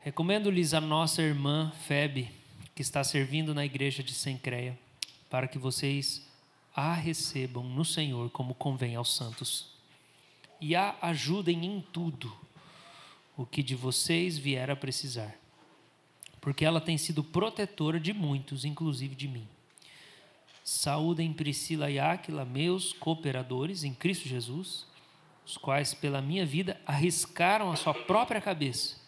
Recomendo-lhes a nossa irmã Febe, que está servindo na igreja de Cencreia, para que vocês a recebam no Senhor como convém aos santos, e a ajudem em tudo o que de vocês vier a precisar, porque ela tem sido protetora de muitos, inclusive de mim. Saúdem Priscila e Áquila, meus cooperadores em Cristo Jesus, os quais pela minha vida arriscaram a sua própria cabeça.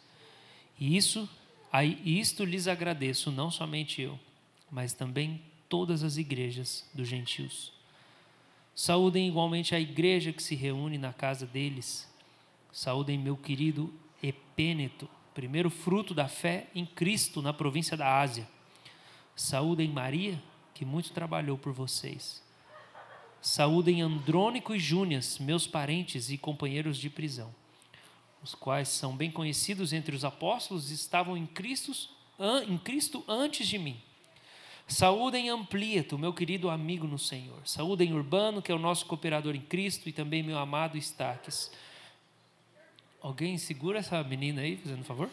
E isto lhes agradeço, não somente eu, mas também todas as igrejas dos gentios. Saúdem igualmente a igreja que se reúne na casa deles. Saúdem meu querido Epêneto, primeiro fruto da fé em Cristo na província da Ásia. Saúdem Maria, que muito trabalhou por vocês. Saúdem Andrônico e Júnias, meus parentes e companheiros de prisão, os quais são bem conhecidos entre os apóstolos e estavam em Cristo antes de mim. Saúdem Amplieto, meu querido amigo no Senhor. Saúdem Urbano, que é o nosso cooperador em Cristo, e também meu amado Estaques. Alguém segura essa menina aí, fazendo um favor?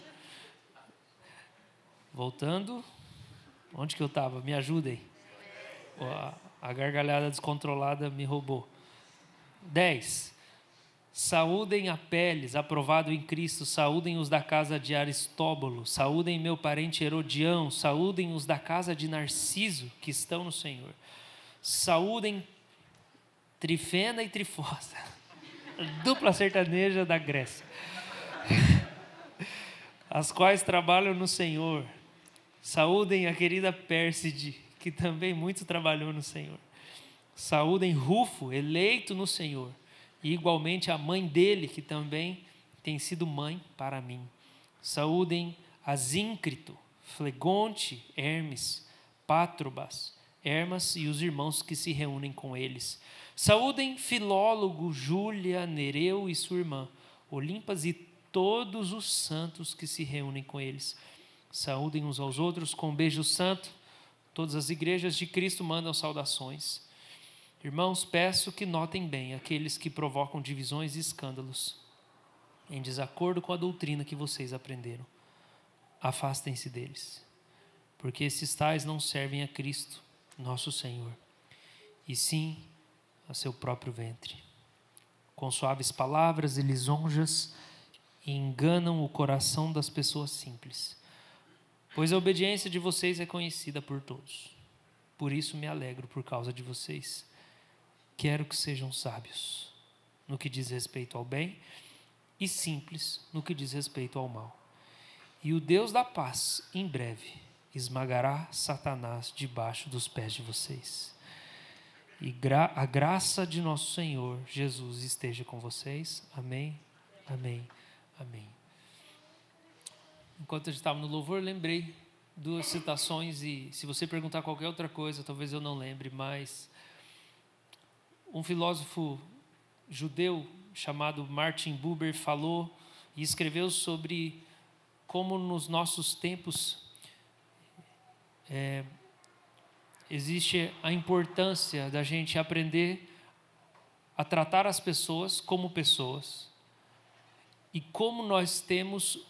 Voltando. Onde que eu estava? Me ajudem. A gargalhada descontrolada me roubou. 10. Saúdem Apeles, aprovado em Cristo. Saúdem os da casa de Aristóbulo. Saúdem meu parente Herodião. Saúdem os da casa de Narciso, que estão no Senhor. Saúdem Trifena e Trifosa, dupla sertaneja da Grécia, as quais trabalham no Senhor. Saúdem a querida Pérside, que também muito trabalhou no Senhor. Saúdem Rufo, eleito no Senhor, e igualmente a mãe dele, que também tem sido mãe para mim. Saúdem Asíncrito, Flegonte, Hermes, Pátrobas, Hermas e os irmãos que se reúnem com eles. Saúdem Filólogo, Júlia, Nereu e sua irmã, Olimpas e todos os santos que se reúnem com eles. Saúdem uns aos outros com um beijo santo. Todas as igrejas de Cristo mandam saudações. Irmãos, peço que notem bem aqueles que provocam divisões e escândalos, em desacordo com a doutrina que vocês aprenderam. Afastem-se deles, porque esses tais não servem a Cristo, nosso Senhor, e sim a seu próprio ventre. Com suaves palavras e lisonjas, enganam o coração das pessoas simples, pois a obediência de vocês é conhecida por todos. Por isso me alegro por causa de vocês. Quero que sejam sábios no que diz respeito ao bem e simples no que diz respeito ao mal. E o Deus da paz, em breve, esmagará Satanás debaixo dos pés de vocês. E a graça de nosso Senhor Jesus esteja com vocês. Amém, amém, amém. Enquanto a gente estava no louvor, lembrei duas citações, e se você perguntar qualquer outra coisa, talvez eu não lembre, mas um filósofo judeu chamado Martin Buber falou e escreveu sobre como nos nossos tempos existe a importância da gente aprender a tratar as pessoas como pessoas, e como nós temos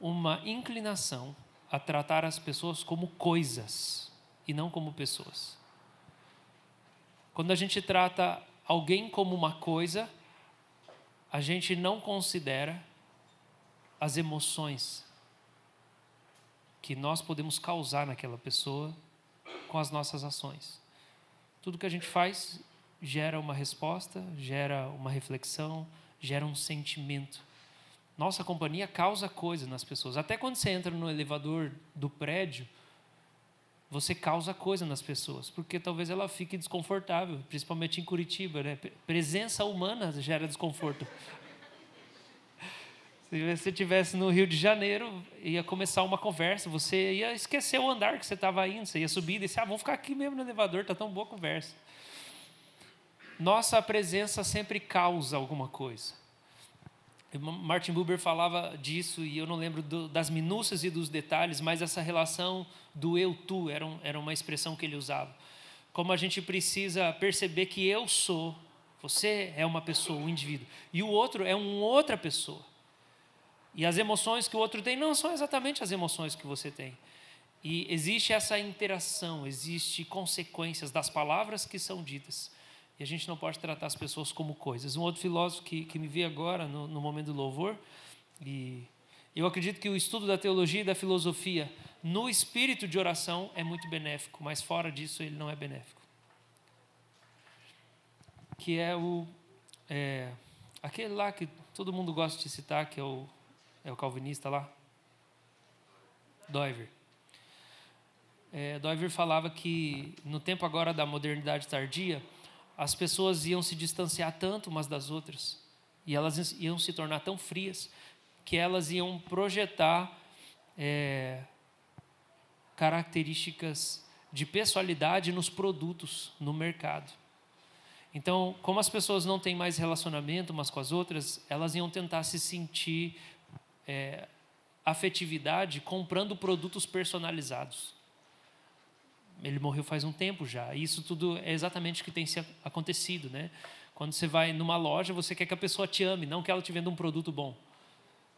uma inclinação a tratar as pessoas como coisas e não como pessoas. Quando a gente trata alguém como uma coisa, a gente não considera as emoções que nós podemos causar naquela pessoa com as nossas ações. Tudo que a gente faz gera uma resposta, gera uma reflexão, gera um sentimento. Nossa companhia causa coisa nas pessoas. Até quando você entra no elevador do prédio, você causa coisa nas pessoas, porque talvez ela fique desconfortável, principalmente em Curitiba, né? Presença humana gera desconforto. Se você estivesse no Rio de Janeiro, ia começar uma conversa, você ia esquecer o andar que você estava indo, você ia subir e dizer, vamos ficar aqui mesmo no elevador, está tão boa a conversa. Nossa presença sempre causa alguma coisa. Martin Buber falava disso, e eu não lembro das minúcias e dos detalhes, mas essa relação do eu-tu era uma expressão que ele usava. Como a gente precisa perceber que eu sou, você é uma pessoa, um indivíduo, e o outro é uma outra pessoa. E as emoções que o outro tem não são exatamente as emoções que você tem. E existe essa interação, existe consequências das palavras que são ditas. E a gente não pode tratar as pessoas como coisas. Um outro filósofo que me veio agora, no momento do louvor, e eu acredito que o estudo da teologia e da filosofia no espírito de oração é muito benéfico, mas fora disso ele não é benéfico. Que é aquele lá que todo mundo gosta de citar, que é o calvinista lá, Doiver. Doiver falava que no tempo agora da modernidade tardia, as pessoas iam se distanciar tanto umas das outras, e elas iam se tornar tão frias, que elas iam projetar características de pessoalidade nos produtos, no mercado. Então, como as pessoas não têm mais relacionamento umas com as outras, elas iam tentar se sentir afetividade comprando produtos personalizados. Ele morreu faz um tempo já. E isso tudo é exatamente o que tem acontecido, né? Quando você vai numa loja, você quer que a pessoa te ame, não que ela te venda um produto bom.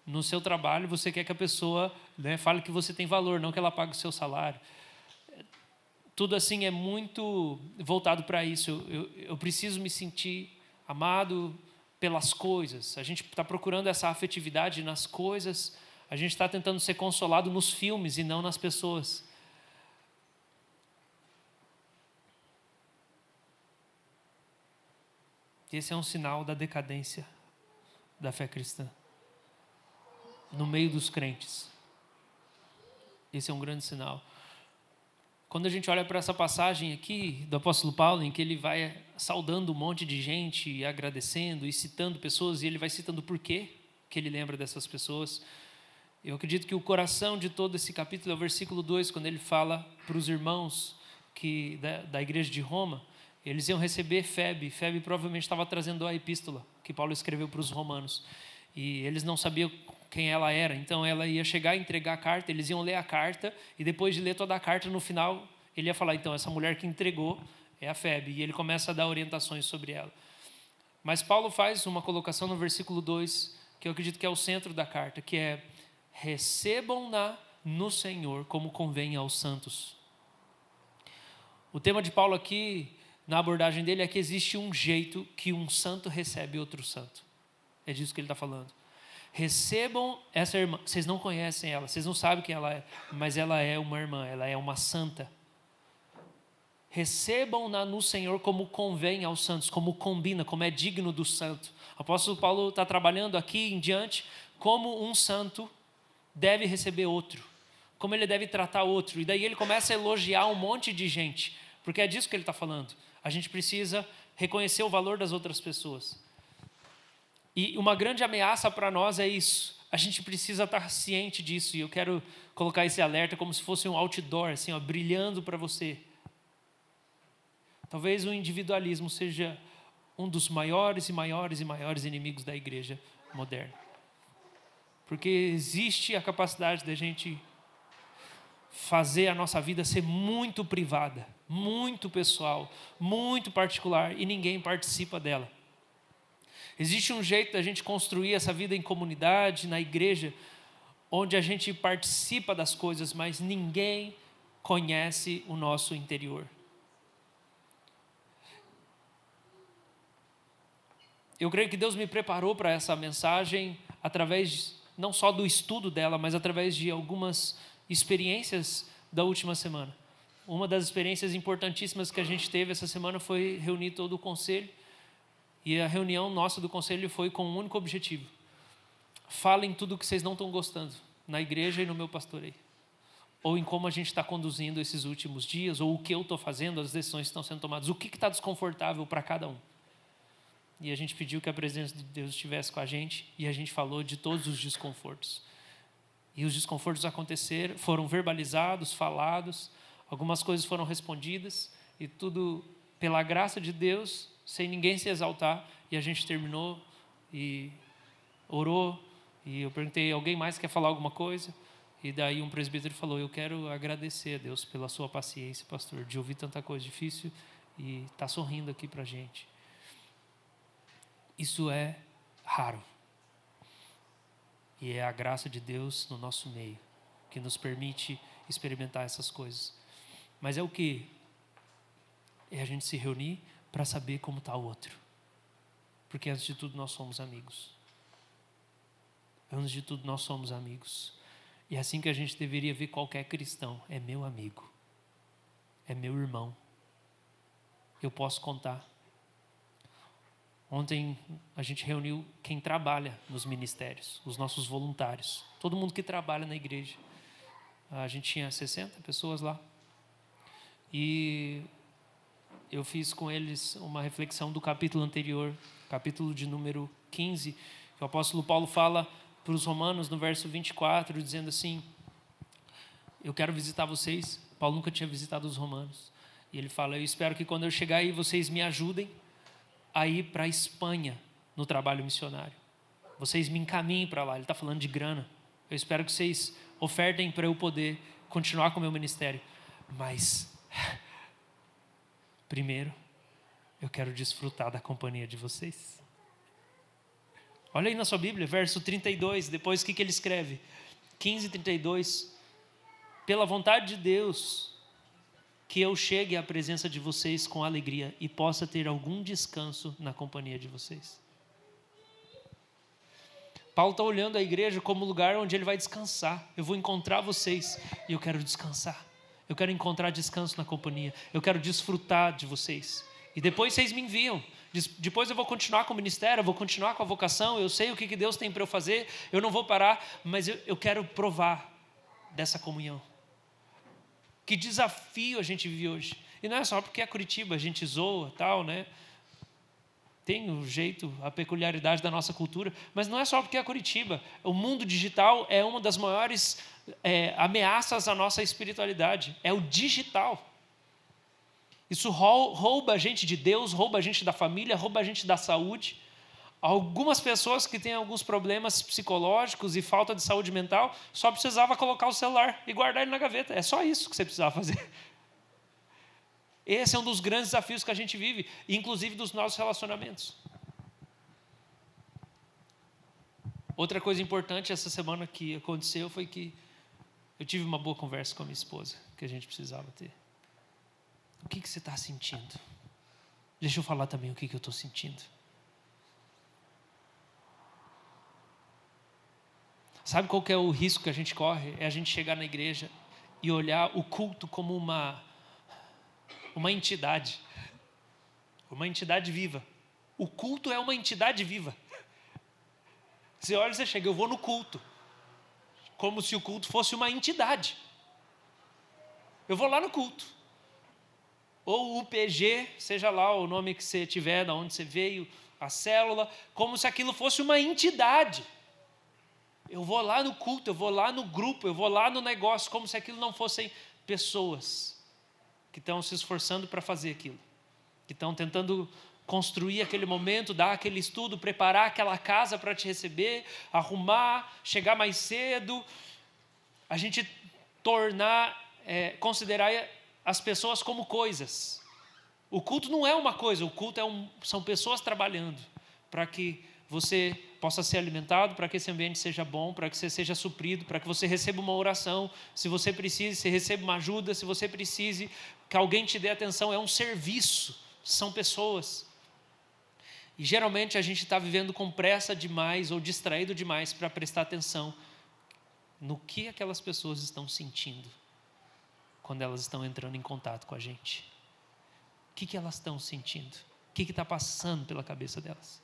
No seu trabalho, você quer que a pessoa, né, fale que você tem valor, não que ela pague o seu salário. Tudo assim é muito voltado para isso. Eu preciso me sentir amado pelas coisas. A gente está procurando essa afetividade nas coisas. A gente está tentando ser consolado nos filmes e não nas pessoas. Esse é um sinal da decadência da fé cristã no meio dos crentes. Esse é um grande sinal. Quando a gente olha para essa passagem aqui do apóstolo Paulo, em que ele vai saudando um monte de gente, e agradecendo e citando pessoas, e ele vai citando por quê que ele lembra dessas pessoas. Eu acredito que o coração de todo esse capítulo é o versículo 2, quando ele fala para os irmãos da igreja de Roma. Eles iam receber Febe. Febe provavelmente estava trazendo a epístola que Paulo escreveu para os romanos. E eles não sabiam quem ela era. Então ela ia chegar e entregar a carta, eles iam ler a carta, e depois de ler toda a carta, no final, ele ia falar, então, essa mulher que entregou é a Febe. E ele começa a dar orientações sobre ela. Mas Paulo faz uma colocação no versículo 2, que eu acredito que é o centro da carta, que é: recebam-na no Senhor como convém aos santos. O tema de Paulo aqui, na abordagem dele, é que existe um jeito que um santo recebe outro santo. É disso que ele está falando. Recebam essa irmã. Vocês não conhecem ela, vocês não sabem quem ela é, mas ela é uma irmã, ela é uma santa. Recebam-na no Senhor como convém aos santos, como combina, como é digno do santo. O apóstolo Paulo está trabalhando aqui em diante como um santo deve receber outro, como ele deve tratar outro. E daí ele começa a elogiar um monte de gente, porque é disso que ele está falando. A gente precisa reconhecer o valor das outras pessoas. E uma grande ameaça para nós é isso. A gente precisa estar ciente disso. E eu quero colocar esse alerta como se fosse um outdoor, assim, ó, brilhando para você. Talvez o individualismo seja um dos maiores e maiores e maiores inimigos da igreja moderna. Porque existe a capacidade da gente fazer a nossa vida ser muito privada, muito pessoal, muito particular, e ninguém participa dela. Existe um jeito da gente construir essa vida em comunidade, na igreja, onde a gente participa das coisas, mas ninguém conhece o nosso interior. Eu creio que Deus me preparou para essa mensagem através não só do estudo dela, mas através de algumas experiências da última semana. Uma das experiências importantíssimas que a gente teve essa semana foi reunir todo o conselho. E a reunião nossa do conselho foi com um único objetivo: falem tudo o que vocês não estão gostando na igreja e no meu pastoreio, ou em como a gente está conduzindo esses últimos dias, ou o que eu estou fazendo, as decisões que estão sendo tomadas, o que está desconfortável para cada um. E a gente pediu que a presença de Deus estivesse com a gente, e a gente falou de todos os desconfortos. E os desconfortos aconteceram, foram verbalizados, falados, algumas coisas foram respondidas, e tudo pela graça de Deus, sem ninguém se exaltar. E a gente terminou e orou, e eu perguntei: alguém mais quer falar alguma coisa? E daí um presbítero falou: eu quero agradecer a Deus pela sua paciência, pastor, de ouvir tanta coisa difícil e está sorrindo aqui para a gente. Isso é raro. E é a graça de Deus no nosso meio que nos permite experimentar essas coisas. Mas é o quê? É a gente se reunir para saber como está o outro. Porque antes de tudo nós somos amigos. Antes de tudo nós somos amigos. E é assim que a gente deveria ver qualquer cristão. É meu amigo. É meu irmão. Eu posso contar. Ontem a gente reuniu quem trabalha nos ministérios, os nossos voluntários. Todo mundo que trabalha na igreja. A gente tinha 60 pessoas lá. E eu fiz com eles uma reflexão do capítulo anterior, capítulo de número 15, que o apóstolo Paulo fala para os romanos no verso 24, dizendo assim: eu quero visitar vocês. Paulo nunca tinha visitado os romanos. E ele fala: eu espero que quando eu chegar aí vocês me ajudem a ir para a Espanha no trabalho missionário. Vocês me encaminhem para lá. Ele está falando de grana. Eu espero que vocês ofertem para eu poder continuar com o meu ministério. Mas, primeiro, eu quero desfrutar da companhia de vocês. Olha aí na sua Bíblia, verso 32, depois o que ele escreve? 15:32. Pela vontade de Deus, que eu chegue à presença de vocês com alegria e possa ter algum descanso na companhia de vocês. Paulo está olhando a igreja como lugar onde ele vai descansar. Eu vou encontrar vocês e eu quero descansar. Eu quero encontrar descanso na companhia. Eu quero desfrutar de vocês. E depois vocês me enviam. Depois eu vou continuar com o ministério, eu vou continuar com a vocação. Eu sei o que Deus tem para eu fazer. Eu não vou parar, mas eu quero provar dessa comunhão. Que desafio a gente vive hoje. E não é só porque é Curitiba, a gente zoa, tal, né? Tem o jeito, a peculiaridade da nossa cultura, mas não é só porque é Curitiba. O mundo digital é uma das maiores ameaças à nossa espiritualidade. É o digital. Isso rouba a gente de Deus, rouba a gente da família, rouba a gente da saúde. Algumas pessoas que têm alguns problemas psicológicos e falta de saúde mental só precisava colocar o celular e guardar ele na gaveta. É só isso que você precisava fazer. Esse é um dos grandes desafios que a gente vive, inclusive dos nossos relacionamentos. Outra coisa importante essa semana que aconteceu foi que eu tive uma boa conversa com a minha esposa, que a gente precisava ter. O que você está sentindo? Deixa eu falar também o que eu estou sentindo. Sabe qual que é o risco que a gente corre? É a gente chegar na igreja e olhar o culto como uma entidade. Uma entidade viva. O culto é uma entidade viva. Você olha e você chega, eu vou no culto. Como se o culto fosse uma entidade. Eu vou lá no culto. Ou o PG, seja lá o nome que você tiver, de onde você veio, a célula, como se aquilo fosse uma entidade. Eu vou lá no culto, eu vou lá no grupo, eu vou lá no negócio, como se aquilo não fossem pessoas que estão se esforçando para fazer aquilo, que estão tentando construir aquele momento, dar aquele estudo, preparar aquela casa para te receber, arrumar, chegar mais cedo, a gente considerar as pessoas como coisas. O culto não é uma coisa, o culto são pessoas trabalhando para que você possa ser alimentado, para que esse ambiente seja bom, para que você seja suprido, para que você receba uma oração, se você precise, se receba uma ajuda, se você precise que alguém te dê atenção, é um serviço, são pessoas. E geralmente a gente está vivendo com pressa demais ou distraído demais para prestar atenção no que aquelas pessoas estão sentindo quando elas estão entrando em contato com a gente. O que elas estão sentindo? O que está passando pela cabeça delas?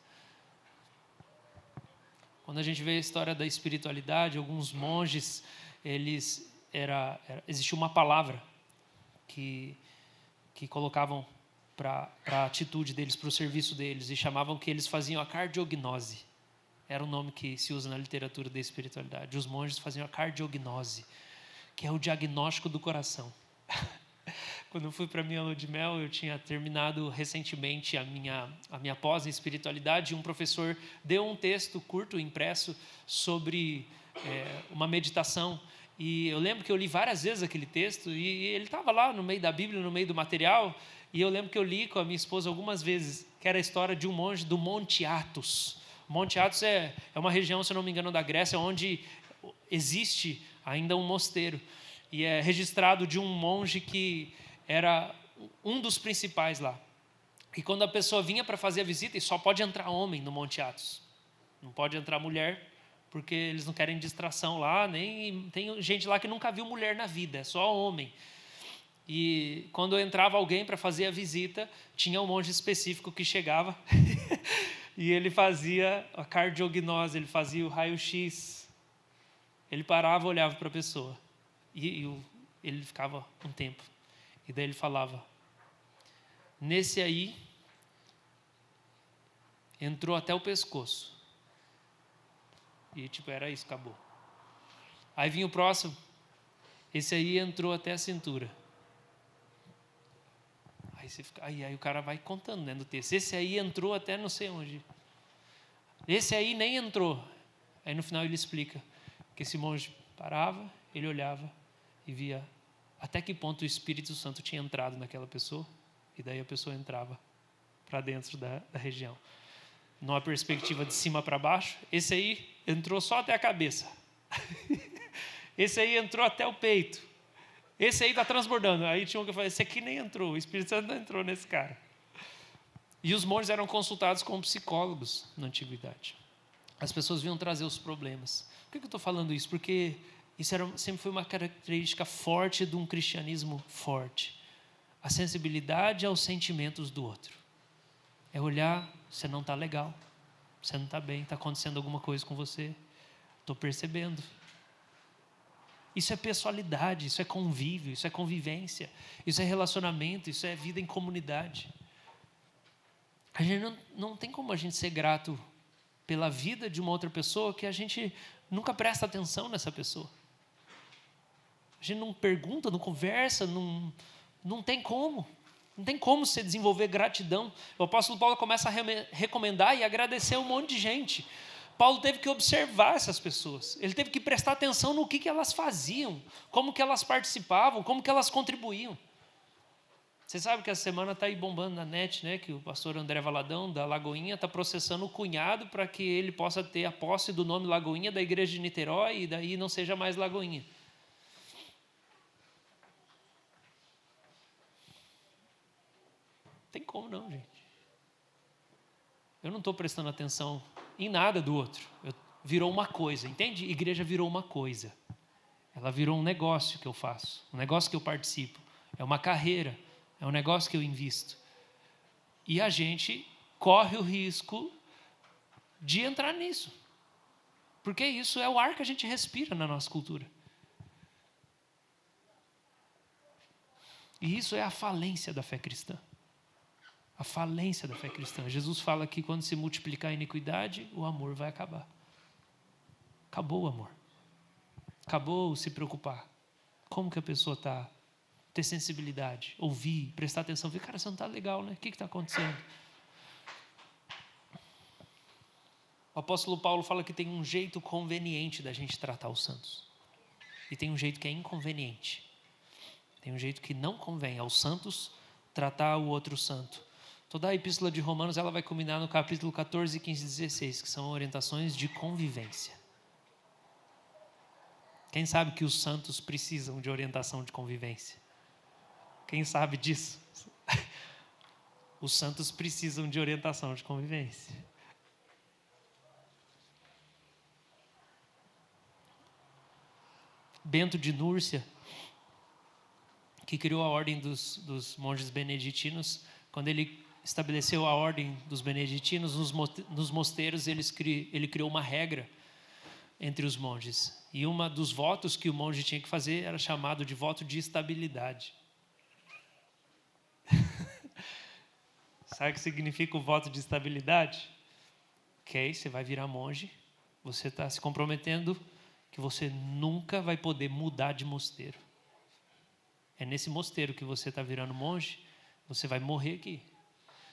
Quando a gente vê a história da espiritualidade, alguns monges, existia uma palavra que colocavam para a atitude deles, para o serviço deles, e chamavam que eles faziam a cardiognose. Era um nome que se usa na literatura da espiritualidade. Os monges faziam a cardiognose, que é o diagnóstico do coração. Quando eu fui para a minha lua de mel, eu tinha terminado recentemente a minha pós em espiritualidade, e um professor deu um texto curto, impresso, sobre uma meditação. E eu lembro que eu li várias vezes aquele texto, e ele estava lá no meio da Bíblia, no meio do material, e eu lembro que eu li com a minha esposa algumas vezes, que era a história de um monge do Monte Athos. Monte Athos é uma região, se eu não me engano, da Grécia, onde existe ainda um mosteiro. E é registrado de um monge que era um dos principais lá. E quando a pessoa vinha para fazer a visita, e só pode entrar homem no Monte Athos, não pode entrar mulher, porque eles não querem distração lá, nem tem gente lá que nunca viu mulher na vida, é só homem. E quando entrava alguém para fazer a visita, tinha um monge específico que chegava e ele fazia a cardiognose, ele fazia o raio-x. Ele parava, olhava para a pessoa e ele ficava um tempo. E daí ele falava: nesse aí entrou até o pescoço. E era isso, acabou. Aí vinha o próximo. Esse aí entrou até a cintura. Aí o cara vai contando, né, no texto. Esse aí entrou até não sei onde. Esse aí nem entrou. Aí no final ele explica que esse monge parava, ele olhava e via até que ponto o Espírito Santo tinha entrado naquela pessoa. E daí a pessoa entrava para dentro da região. Numa perspectiva de cima para baixo, esse aí entrou só até a cabeça. Esse aí entrou até o peito. Esse aí está transbordando. Aí tinha um que falou: esse aqui nem entrou, o Espírito Santo não entrou nesse cara. E os monges eram consultados como psicólogos na antiguidade. As pessoas vinham trazer os problemas. Por que eu estou falando isso? Porque isso sempre foi uma característica forte de um cristianismo forte. A sensibilidade aos sentimentos do outro. É olhar: você não está legal, você não está bem, está acontecendo alguma coisa com você. Estou percebendo. Isso é pessoalidade, isso é convívio, isso é convivência, isso é relacionamento, isso é vida em comunidade. A gente não tem como a gente ser grato pela vida de uma outra pessoa que a gente nunca presta atenção nessa pessoa. A gente não pergunta, não conversa, não tem como. Não tem como você desenvolver gratidão. O apóstolo Paulo começa a recomendar e agradecer um monte de gente. Paulo teve que observar essas pessoas. Ele teve que prestar atenção no que elas faziam, como que elas participavam, como que elas contribuíam. Você sabe que essa semana está aí bombando na net, né, que o pastor André Valadão, da Lagoinha, está processando o cunhado para que ele possa ter a posse do nome Lagoinha da igreja de Niterói e daí não seja mais Lagoinha. Tem como não, gente. Eu não estou prestando atenção em nada do outro. Virou uma coisa, entende? Igreja virou uma coisa. Ela virou um negócio que eu faço, um negócio que eu participo. É uma carreira, é um negócio que eu invisto. E a gente corre o risco de entrar nisso. Porque isso é o ar que a gente respira na nossa cultura. E isso é a falência da fé cristã. A falência da fé cristã. Jesus fala que quando se multiplicar a iniquidade, o amor vai acabar. Acabou o amor. Acabou se preocupar. Como que a pessoa está? Ter sensibilidade, ouvir, prestar atenção. Ver, cara, você não está legal, né? O que está acontecendo? O apóstolo Paulo fala que tem um jeito conveniente da gente tratar os santos. E tem um jeito que é inconveniente. Tem um jeito que não convém aos santos tratar o outro santo. Toda a epístola de Romanos ela vai culminar no capítulo 14, 15 e 16, que são orientações de convivência. Quem sabe que os santos precisam de orientação de convivência? Quem sabe disso? Os santos precisam de orientação de convivência. Bento de Núrcia, que criou a ordem dos monges beneditinos, quando ele estabeleceu a ordem dos beneditinos, nos mosteiros ele criou uma regra entre os monges. E uma dos votos que o monge tinha que fazer era chamado de voto de estabilidade. Sabe o que significa o voto de estabilidade? Ok, você vai virar monge, você está se comprometendo que você nunca vai poder mudar de mosteiro. É nesse mosteiro que você está virando monge, você vai morrer aqui.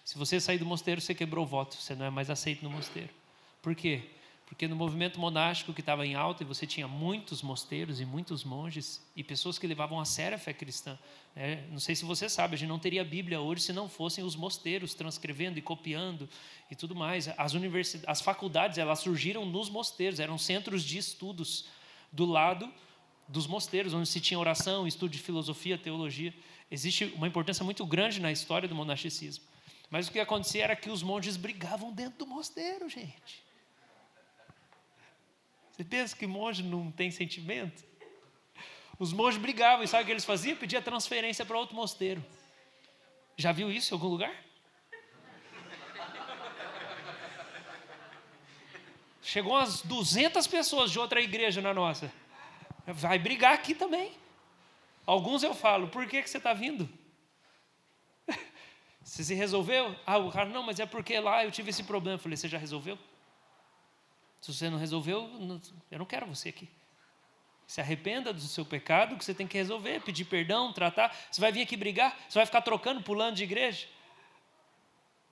Se você sair do mosteiro, você quebrou o voto, você não é mais aceito no mosteiro. Por quê? Porque no movimento monástico que estava em alta, e você tinha muitos mosteiros e muitos monges, e pessoas que levavam a sério a fé cristã. Né? Não sei se você sabe, a gente não teria Bíblia hoje se não fossem os mosteiros transcrevendo e copiando e tudo mais. As faculdades, elas surgiram nos mosteiros, eram centros de estudos do lado dos mosteiros, onde se tinha oração, estudo de filosofia, teologia. Existe uma importância muito grande na história do monasticismo. Mas o que acontecia era que os monges brigavam dentro do mosteiro, gente. Você pensa que monge não tem sentimento? Os monges brigavam, e sabe o que eles faziam? Pedia transferência para outro mosteiro. Já viu isso em algum lugar? Chegou umas 200 pessoas de outra igreja na nossa. Vai brigar aqui também. Alguns eu falo, por que você está vindo? Você se resolveu? O cara, não, mas é porque lá eu tive esse problema. Eu falei, você já resolveu? Se você não resolveu, eu não quero você aqui. Se arrependa do seu pecado, que você tem que resolver, pedir perdão, tratar. Você vai vir aqui brigar? Você vai ficar trocando, pulando de igreja?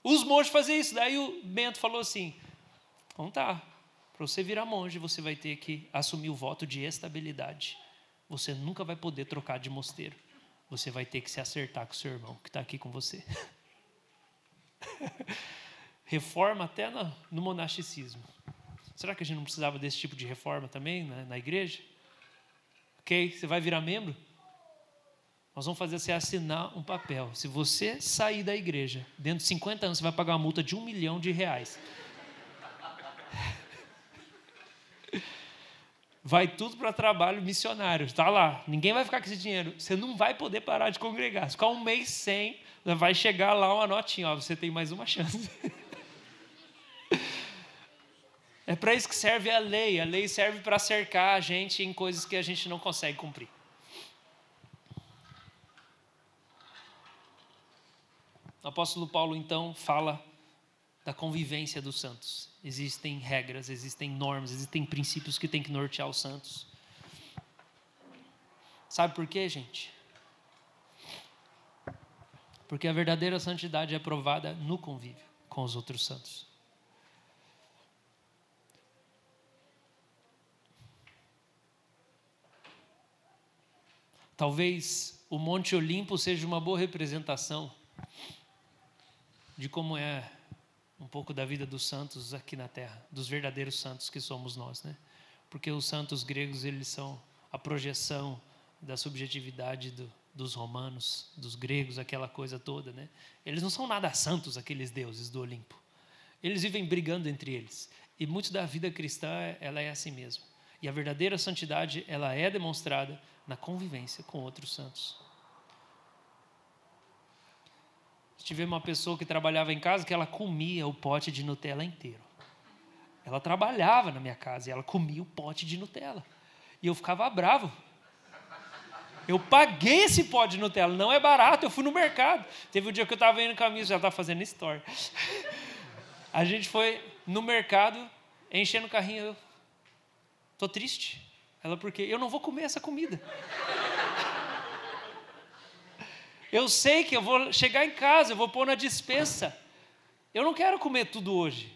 Os monges faziam isso. Daí o Bento falou assim, então tá, para você virar monge, você vai ter que assumir o voto de estabilidade. Você nunca vai poder trocar de mosteiro. Você vai ter que se acertar com o seu irmão, que está aqui com você. Reforma até no monasticismo. Será que a gente não precisava desse tipo de reforma também na igreja? Ok, você vai virar membro? Nós vamos fazer você assinar um papel. Se você sair da igreja, dentro de 50 anos, você vai pagar uma multa de R$1 milhão. Vai tudo para trabalho missionário. Está lá, ninguém vai ficar com esse dinheiro. Você não vai poder parar de congregar. Se ficar um mês sem, vai chegar lá uma notinha. Ó, você tem mais uma chance. É para isso que serve a lei. A lei serve para cercar a gente em coisas que a gente não consegue cumprir. O apóstolo Paulo, então, fala da convivência dos santos. Existem regras, existem normas, existem princípios que tem que nortear os santos. Sabe por quê, gente? Porque a verdadeira santidade é provada no convívio com os outros santos. Talvez o Monte Olimpo seja uma boa representação de como é um pouco da vida dos santos aqui na Terra, dos verdadeiros santos que somos nós, né? Porque os santos gregos, eles são a projeção da subjetividade dos romanos, dos gregos, aquela coisa toda, né? Eles não são nada santos, aqueles deuses do Olimpo. Eles vivem brigando entre eles. E muito da vida cristã, ela é assim mesmo. E a verdadeira santidade, ela é demonstrada na convivência com outros santos. Tive uma pessoa que trabalhava em casa que ela comia o pote de Nutella inteiro. Ela trabalhava na minha casa e ela comia o pote de Nutella. E eu ficava bravo. Eu paguei esse pote de Nutella, não é barato, eu fui no mercado. Teve um dia que eu estava indo no caminho, já estava fazendo story. A gente foi no mercado, enchendo o carrinho, eu estou triste. Ela, por quê? Eu não vou comer essa comida. Eu sei que eu vou chegar em casa, eu vou pôr na despensa. Eu não quero comer tudo hoje.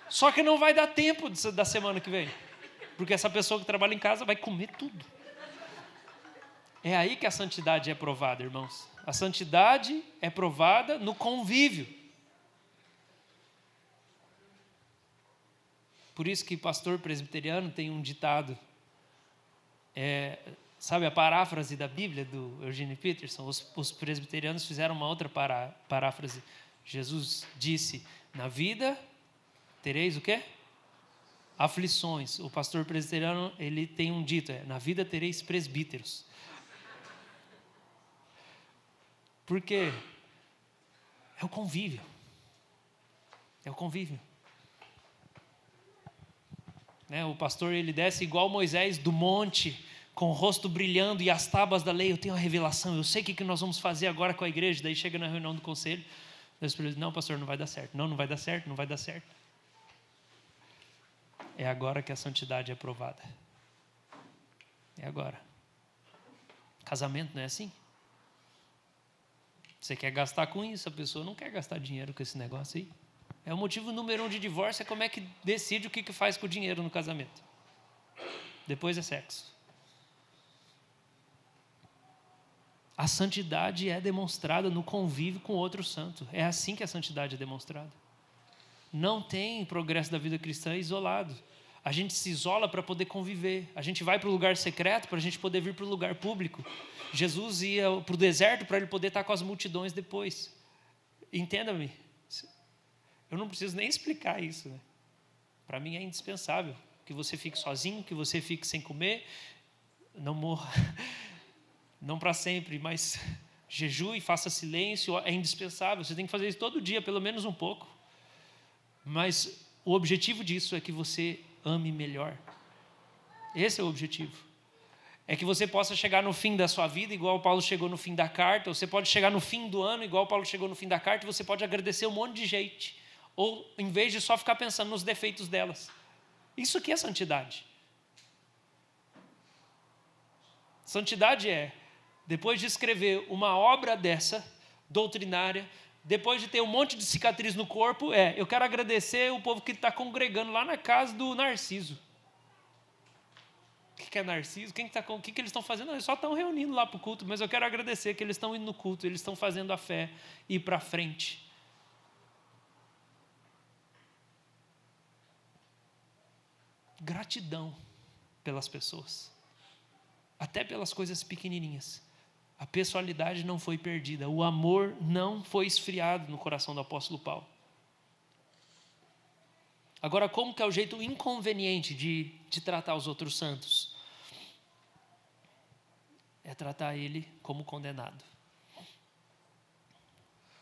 Só que não vai dar tempo da semana que vem. Porque essa pessoa que trabalha em casa vai comer tudo. É aí que a santidade é provada, irmãos. A santidade é provada no convívio. Por isso que pastor presbiteriano tem um ditado. Sabe a paráfrase da Bíblia do Eugene Peterson? Os presbiterianos fizeram uma outra paráfrase. Jesus disse, na vida tereis o quê? Aflições. O pastor presbiteriano, ele tem um dito, na vida tereis presbíteros. Por quê? É o convívio. É o convívio. Né? O pastor, ele desce igual Moisés do monte, com o rosto brilhando e as tábuas da lei. Eu tenho uma revelação, eu sei o que nós vamos fazer agora com a igreja. Daí chega na reunião do conselho, Deus diz, não, pastor, não vai dar certo. Não vai dar certo, não vai dar certo. É agora que a santidade é provada. É agora. Casamento não é assim? Você quer gastar com isso, a pessoa não quer gastar dinheiro com esse negócio aí. É o motivo número 1 de divórcio, é como é que decide o que faz com o dinheiro no casamento. Depois é sexo. A santidade é demonstrada no convívio com outro santo. É assim que a santidade é demonstrada. Não tem progresso da vida cristã isolado. A gente se isola para poder conviver. A gente vai para o lugar secreto para a gente poder vir para o lugar público. Jesus ia para o deserto para ele poder estar com as multidões depois. Entenda-me. Eu não preciso nem explicar isso, né? Para mim é indispensável que você fique sozinho, que você fique sem comer, não morra, não para sempre, mas jejue, faça silêncio, é indispensável. Você tem que fazer isso todo dia, pelo menos um pouco. Mas o objetivo disso é que você ame melhor. Esse é o objetivo. É que você possa chegar no fim da sua vida, igual Paulo chegou no fim da carta, ou você pode chegar no fim do ano, igual Paulo chegou no fim da carta, e você pode agradecer um monte de gente. Ou, em vez de só ficar pensando nos defeitos delas. Isso aqui é santidade. Santidade é, depois de escrever uma obra dessa, doutrinária, depois de ter um monte de cicatriz no corpo, eu quero agradecer o povo que está congregando lá na casa do Narciso. O que é Narciso? O que eles estão fazendo? Não, eles só estão reunindo lá para o culto, mas eu quero agradecer que eles estão indo no culto, eles estão fazendo a fé ir para frente. Gratidão pelas pessoas, até pelas coisas pequenininhas. A pessoalidade não foi perdida, o amor não foi esfriado no coração do apóstolo Paulo. Agora, como que é o jeito inconveniente de tratar os outros santos? É tratar ele como condenado.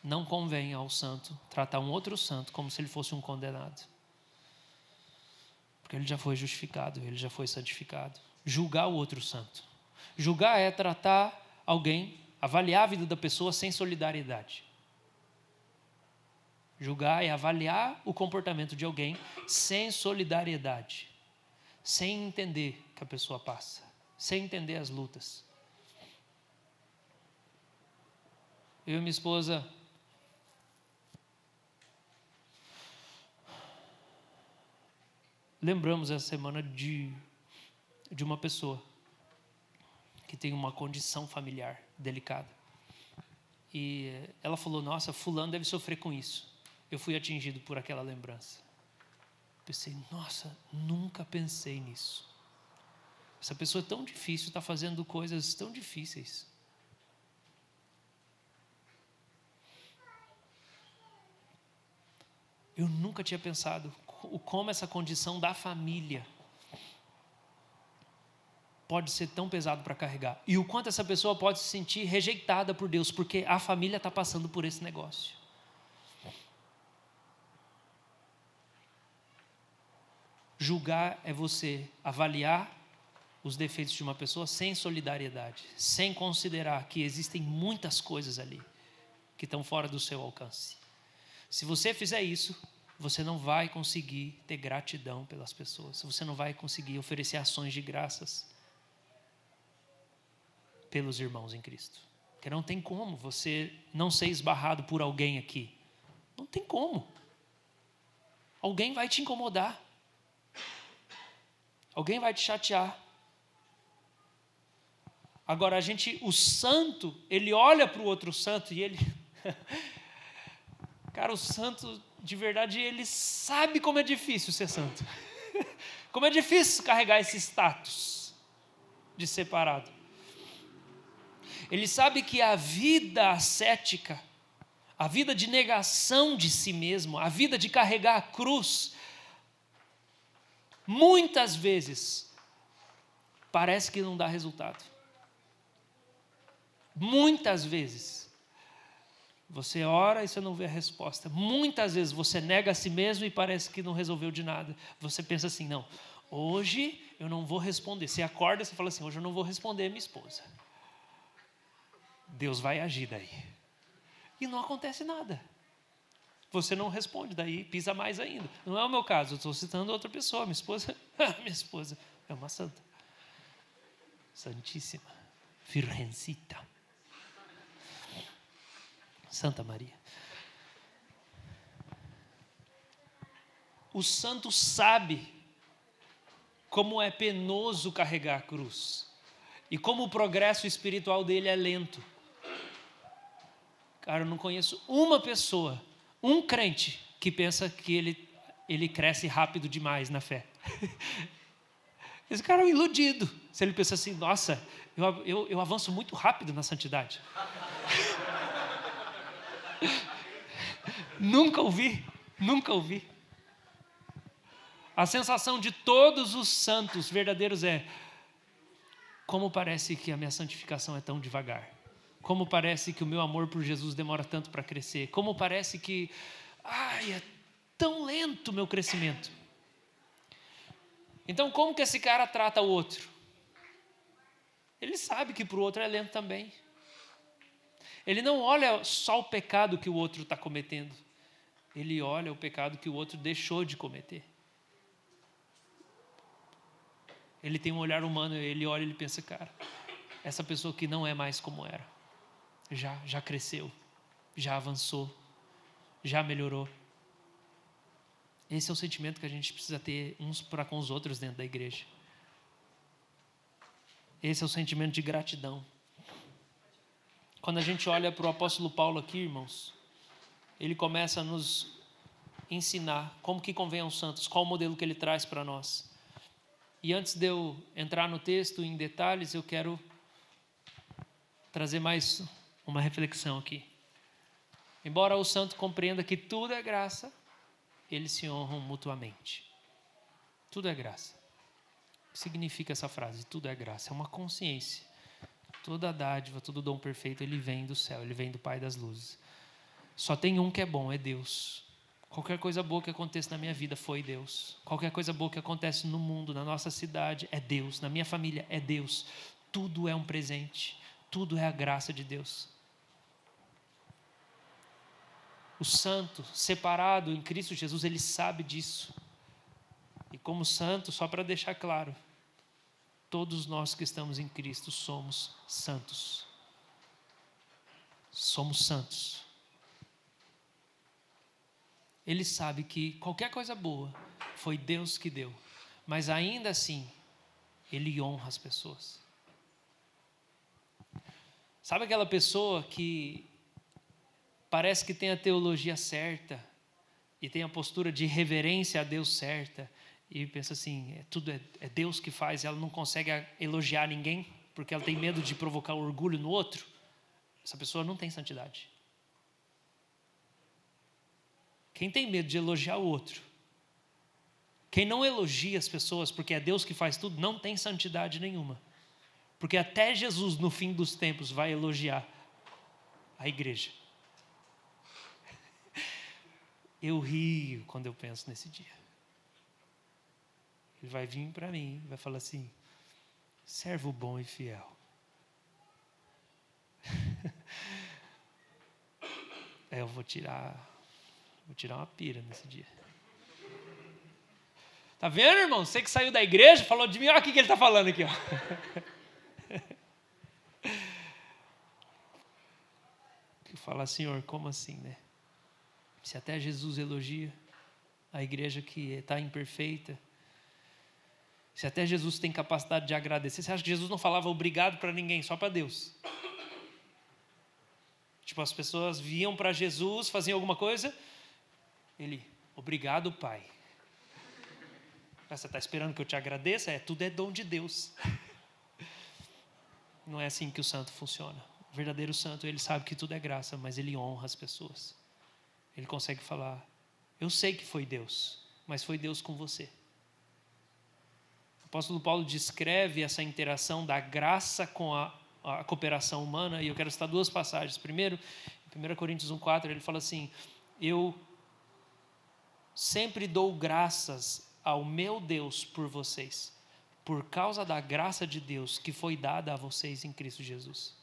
Não convém ao santo tratar um outro santo como se ele fosse um condenado. Porque ele já foi justificado, ele já foi santificado. Julgar o outro santo. Julgar é tratar alguém, avaliar a vida da pessoa sem solidariedade. Julgar é avaliar o comportamento de alguém sem solidariedade, sem entender o que a pessoa passa, sem entender as lutas. Eu e minha esposa lembramos essa semana de uma pessoa que tem uma condição familiar delicada. E ela falou, nossa, fulano deve sofrer com isso. Eu fui atingido por aquela lembrança. Pensei, nossa, nunca pensei nisso. Essa pessoa é tão difícil, está fazendo coisas tão difíceis. Eu nunca tinha pensado como essa condição da família pode ser tão pesado para carregar. E o quanto essa pessoa pode se sentir rejeitada por Deus, porque a família está passando por esse negócio. Julgar é você avaliar os defeitos de uma pessoa sem solidariedade, sem considerar que existem muitas coisas ali que estão fora do seu alcance. Se você fizer isso, você não vai conseguir ter gratidão pelas pessoas, você não vai conseguir oferecer ações de graças pelos irmãos em Cristo. Porque não tem como você não ser esbarrado por alguém aqui. Não tem como. Alguém vai te incomodar. Alguém vai te chatear. Agora o santo, ele olha para o outro santo e ele... Cara, o santo, de verdade, ele sabe como é difícil ser santo. Como é difícil carregar esse status de separado. Ele sabe que a vida ascética, a vida de negação de si mesmo, a vida de carregar a cruz, muitas vezes, parece que não dá resultado. Muitas vezes. Você ora e você não vê a resposta. Muitas vezes você nega a si mesmo e parece que não resolveu de nada. Você pensa assim, não, hoje eu não vou responder. Você acorda e você fala assim, hoje eu não vou responder a minha esposa. Deus vai agir daí. E não acontece nada. Você não responde, daí pisa mais ainda. Não é o meu caso, eu estou citando outra pessoa. Minha esposa é uma santa. Santíssima. Virgencita. Santa Maria. O santo sabe como é penoso carregar a cruz e como o progresso espiritual dele é lento. Cara, eu não conheço uma pessoa, um crente, que pensa que ele cresce rápido demais na fé. Esse cara é um iludido. Se ele pensa assim, nossa, eu avanço muito rápido na santidade. Nunca ouvi. A sensação de todos os santos verdadeiros é: como parece que a minha santificação é tão devagar. Como parece que o meu amor por Jesus demora tanto para crescer. Como parece que, é tão lento o meu crescimento. Então, como que esse cara trata o outro? Ele sabe que para o outro é lento também. Ele não olha só o pecado que o outro está cometendo. Ele olha o pecado que o outro deixou de cometer. Ele tem um olhar humano, ele olha e ele pensa, cara, essa pessoa que não é mais como era. Já cresceu, já avançou, já melhorou. Esse é o sentimento que a gente precisa ter uns para com os outros dentro da igreja. Esse é o sentimento de gratidão. Quando a gente olha para o apóstolo Paulo aqui, irmãos, ele começa a nos ensinar como que convém aos santos, qual o modelo que ele traz para nós. E antes de eu entrar no texto em detalhes, eu quero trazer mais uma reflexão aqui. Embora o santo compreenda que tudo é graça, eles se honram mutuamente. Tudo é graça. O que significa essa frase? Tudo é graça. É uma consciência. Toda dádiva, todo dom perfeito, ele vem do céu, ele vem do Pai das luzes. Só tem um que é bom, é Deus. Qualquer coisa boa que aconteça na minha vida foi Deus. Qualquer coisa boa que acontece no mundo, na nossa cidade, é Deus. Na minha família, é Deus. Tudo é um presente. Tudo é a graça de Deus. O santo, separado em Cristo Jesus, ele sabe disso. E como santo, só para deixar claro, todos nós que estamos em Cristo somos santos. Somos santos. Ele sabe que qualquer coisa boa foi Deus que deu, mas ainda assim, ele honra as pessoas. Sabe aquela pessoa que parece que tem a teologia certa e tem a postura de reverência a Deus certa e pensa assim, tudo é Deus que faz, ela não consegue elogiar ninguém porque ela tem medo de provocar orgulho no outro? Essa pessoa não tem santidade. Quem tem medo de elogiar o outro, quem não elogia as pessoas porque é Deus que faz tudo, não tem santidade nenhuma. Porque até Jesus, no fim dos tempos, vai elogiar a igreja. Eu rio quando eu penso nesse dia. Ele vai vir para mim, vai falar assim, servo bom e fiel. Eu vou tirar uma pira nesse dia. Tá vendo, irmão? Você que saiu da igreja, falou de mim, olha o que ele está falando aqui. Ó. Falar, Senhor, como assim, né? Se até Jesus elogia a igreja que está imperfeita, se até Jesus tem capacidade de agradecer, você acha que Jesus não falava obrigado para ninguém, só para Deus? Tipo, as pessoas vinham para Jesus, faziam alguma coisa, ele, obrigado, Pai. Você está esperando que eu te agradeça? Tudo é dom de Deus. Não é assim que o santo funciona. O verdadeiro santo, ele sabe que tudo é graça, mas ele honra as pessoas. Ele consegue falar, eu sei que foi Deus, mas foi Deus com você. O apóstolo Paulo descreve essa interação da graça com a cooperação humana, e eu quero citar duas passagens. Primeiro, em 1 Coríntios 1,4, ele fala assim, eu sempre dou graças ao meu Deus por vocês, por causa da graça de Deus que foi dada a vocês em Cristo Jesus.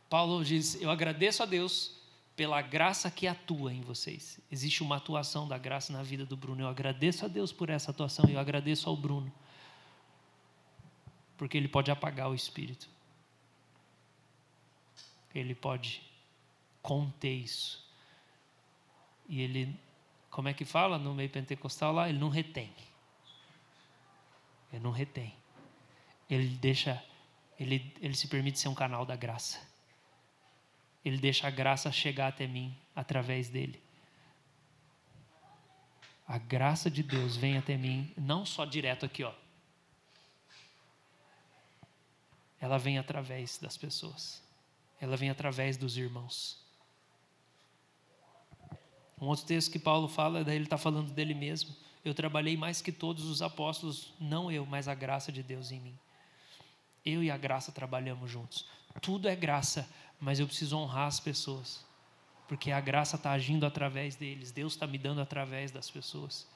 Paulo diz, eu agradeço a Deus pela graça que atua em vocês. Existe uma atuação da graça na vida do Bruno. Eu agradeço a Deus por essa atuação e eu agradeço ao Bruno, porque ele pode apagar o espírito. Ele pode conter isso. E ele como é que fala no meio pentecostal lá? Ele não retém. Ele não retém. Ele se permite ser um canal da graça. Ele deixa a graça chegar até mim através dele. A graça de Deus vem até mim, não só direto aqui, ó. Ela vem através das pessoas. Ela vem através dos irmãos. Um outro texto que Paulo fala, daí ele está falando dele mesmo. Eu trabalhei mais que todos os apóstolos, não eu, mas a graça de Deus em mim. Eu e a graça trabalhamos juntos. Tudo é graça, mas eu preciso honrar as pessoas. Porque a graça está agindo através deles. Deus está me dando através das pessoas.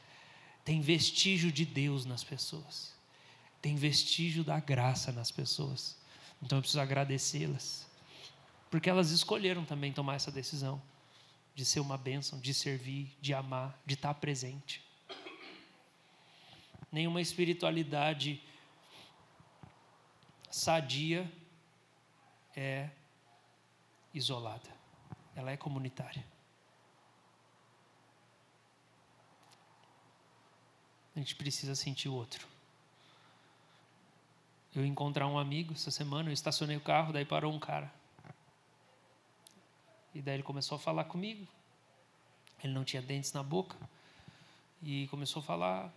Tem vestígio de Deus nas pessoas. Tem vestígio da graça nas pessoas. Então eu preciso agradecê-las. Porque elas escolheram também tomar essa decisão. De ser uma bênção, de servir, de amar, de estar presente. Nenhuma espiritualidade sadia é isolada. Ela é comunitária. A gente precisa sentir o outro. Eu ia encontrar um amigo essa semana, eu estacionei o carro, daí parou um cara. E daí ele começou a falar comigo. Ele não tinha dentes na boca. E começou a falar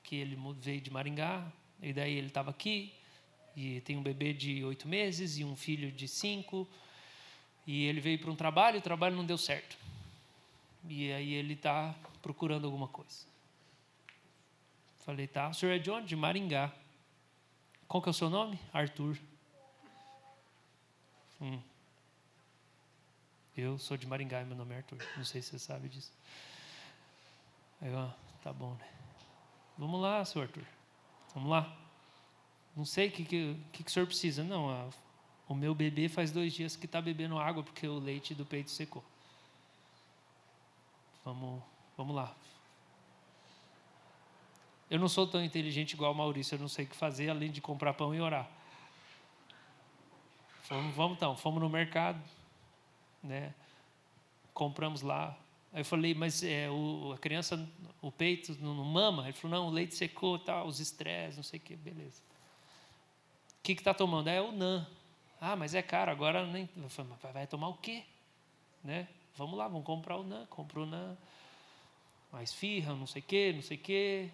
que ele veio de Maringá. E daí ele estava aqui. E tem um bebê de 8 meses e um filho de 5. E ele veio para um trabalho, e o trabalho não deu certo. E aí ele está procurando alguma coisa. Falei, tá, o senhor é de onde? De Maringá. Qual que é o seu nome? Arthur. Eu sou de Maringá e meu nome é Arthur. Não sei se você sabe disso. Aí eu, tá bom, né? Vamos lá, seu Arthur. Vamos lá. Não sei o que o senhor precisa. Não, o meu bebê faz 2 dias que está bebendo água porque o leite do peito secou. Vamos lá. Eu não sou tão inteligente igual o Maurício. Eu não sei o que fazer além de comprar pão e orar. Fomos no mercado. Né? Compramos lá. Aí eu falei, mas a criança, o peito não mama? Ele falou, não, o leite secou, tal, os estresses, não sei o que, beleza. O que está tomando? É o NAN. Ah, mas é caro, agora nem... Eu falei, mas vai tomar o quê? Né? Vamos lá, vamos comprar o NAN. Comprou o NAN. Mais firra, não sei o quê, não sei o quê.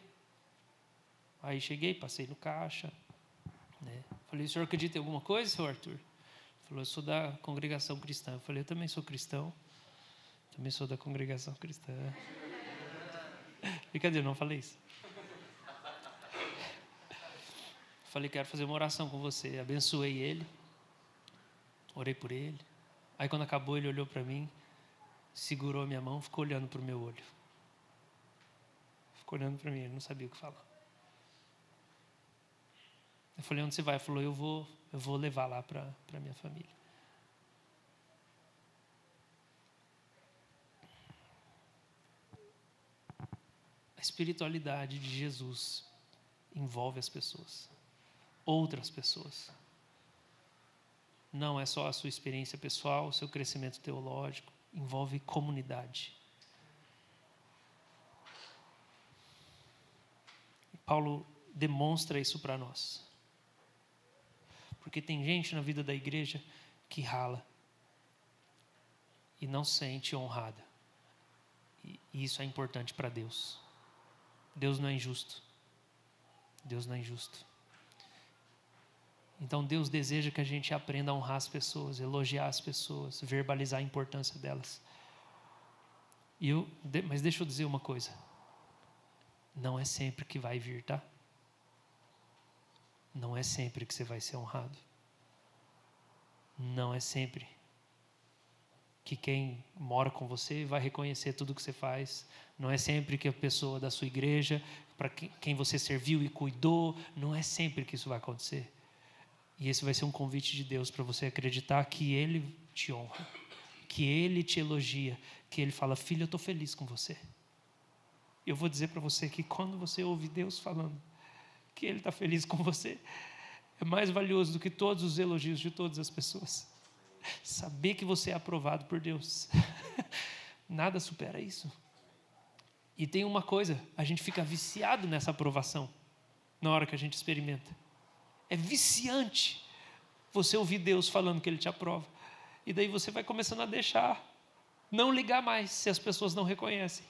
Aí cheguei, passei no caixa. Né? Falei, o senhor acredita em alguma coisa, seu Arthur? Ele falou, eu sou da congregação cristã. Eu falei, eu também sou cristão. Também sou da congregação cristã. Brincadeira, não falei isso. Falei, quero fazer uma oração com você. Abençoei ele. Orei por ele. Aí quando acabou, ele olhou para mim, segurou a minha mão, ficou olhando para o meu olho. Ficou olhando para mim, ele não sabia o que falar. Eu falei, onde você vai? Ele falou, eu vou levar lá para minha família. A espiritualidade de Jesus envolve as pessoas, outras pessoas. Não é só a sua experiência pessoal, o seu crescimento teológico, envolve comunidade. Paulo demonstra isso para nós. Porque tem gente na vida da igreja que rala e não se sente honrada. E isso é importante para Deus. Deus não é injusto. Deus não é injusto. Então Deus deseja que a gente aprenda a honrar as pessoas, elogiar as pessoas, verbalizar a importância delas. Mas deixa eu dizer uma coisa. Não é sempre que vai vir, tá? Não é sempre que você vai ser honrado. Não é sempre que quem mora com você vai reconhecer tudo que você faz. Não é sempre que a pessoa da sua igreja, para quem você serviu e cuidou, não é sempre que isso vai acontecer. E esse vai ser um convite de Deus para você acreditar que Ele te honra, que Ele te elogia, que Ele fala, filho, eu estou feliz com você. Eu vou dizer para você que quando você ouve Deus falando que Ele está feliz com você, é mais valioso do que todos os elogios de todas as pessoas. Saber que você é aprovado por Deus. Nada supera isso. E tem uma coisa, a gente fica viciado nessa aprovação na hora que a gente experimenta. É viciante você ouvir Deus falando que Ele te aprova. E daí você vai começando a deixar, não ligar mais se as pessoas não reconhecem.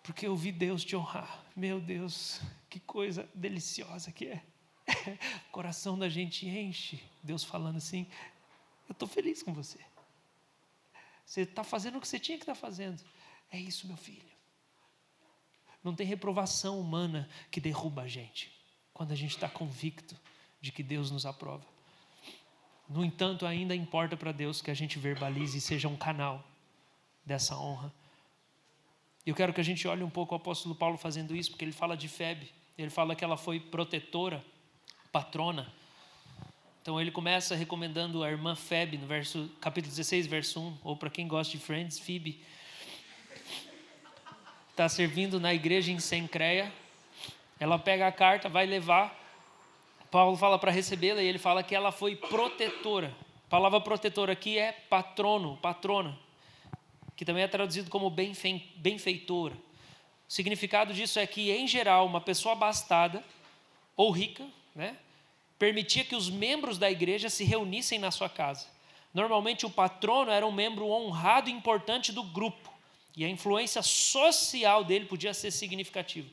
Porque ouvir Deus te honrar, meu Deus, que coisa deliciosa que é. O coração da gente enche, Deus falando assim, eu estou feliz com você. Você está fazendo o que você tinha que estar fazendo. É isso, meu filho. Não tem reprovação humana que derruba a gente, quando a gente está convicto de que Deus nos aprova. No entanto, ainda importa para Deus que a gente verbalize e seja um canal dessa honra. Eu quero que a gente olhe um pouco o apóstolo Paulo fazendo isso, porque ele fala de Febe, ele fala que ela foi protetora, patrona. Então ele começa recomendando a irmã Febe, no capítulo 16, verso 1, ou para quem gosta de Friends, Phoebe. Está servindo na igreja em Cencreia. Ela pega a carta, vai levar. Paulo fala para recebê-la e ele fala que ela foi protetora. A palavra protetora aqui é patrono, patrona, que também é traduzido como benfeitora. O significado disso é que, em geral, uma pessoa abastada ou rica, né, permitia que os membros da igreja se reunissem na sua casa. Normalmente o patrono era um membro honrado e importante do grupo, e a influência social dele podia ser significativa.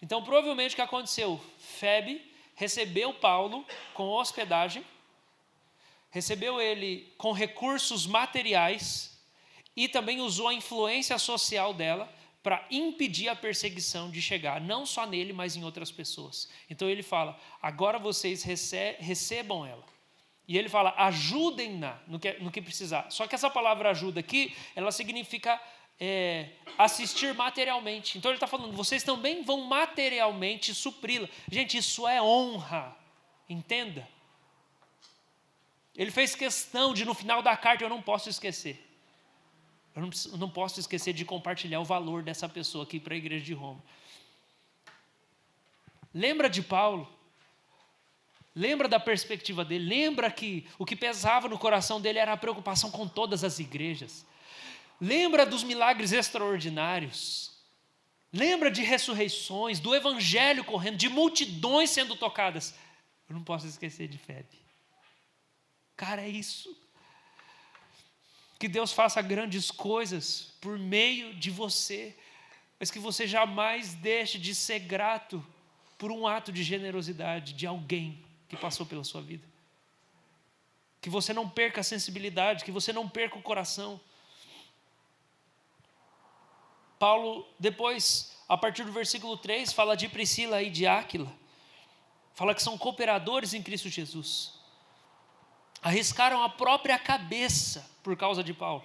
Então, provavelmente o que aconteceu? Febe recebeu Paulo com hospedagem, recebeu ele com recursos materiais e também usou a influência social dela para impedir a perseguição de chegar, não só nele, mas em outras pessoas. Então ele fala, agora vocês recebam ela. E ele fala, ajudem-na no que precisar. Só que essa palavra ajuda aqui, ela significa assistir materialmente. Então ele está falando, vocês também vão materialmente supri-la. Gente, isso é honra, entenda. Ele fez questão de, no final da carta, eu não posso esquecer. Eu não posso esquecer de compartilhar o valor dessa pessoa aqui para a igreja de Roma. Lembra de Paulo? Lembra da perspectiva dele? Lembra que o que pesava no coração dele era a preocupação com todas as igrejas? Lembra dos milagres extraordinários? Lembra de ressurreições, do evangelho correndo, de multidões sendo tocadas? Eu não posso esquecer de Febe. Cara, é isso. Que Deus faça grandes coisas por meio de você, mas que você jamais deixe de ser grato por um ato de generosidade de alguém que passou pela sua vida. Que você não perca a sensibilidade, que você não perca o coração. Paulo, depois, a partir do versículo 3, fala de Priscila e de Áquila. Fala que são cooperadores em Cristo Jesus. Arriscaram a própria cabeça por causa de Paulo.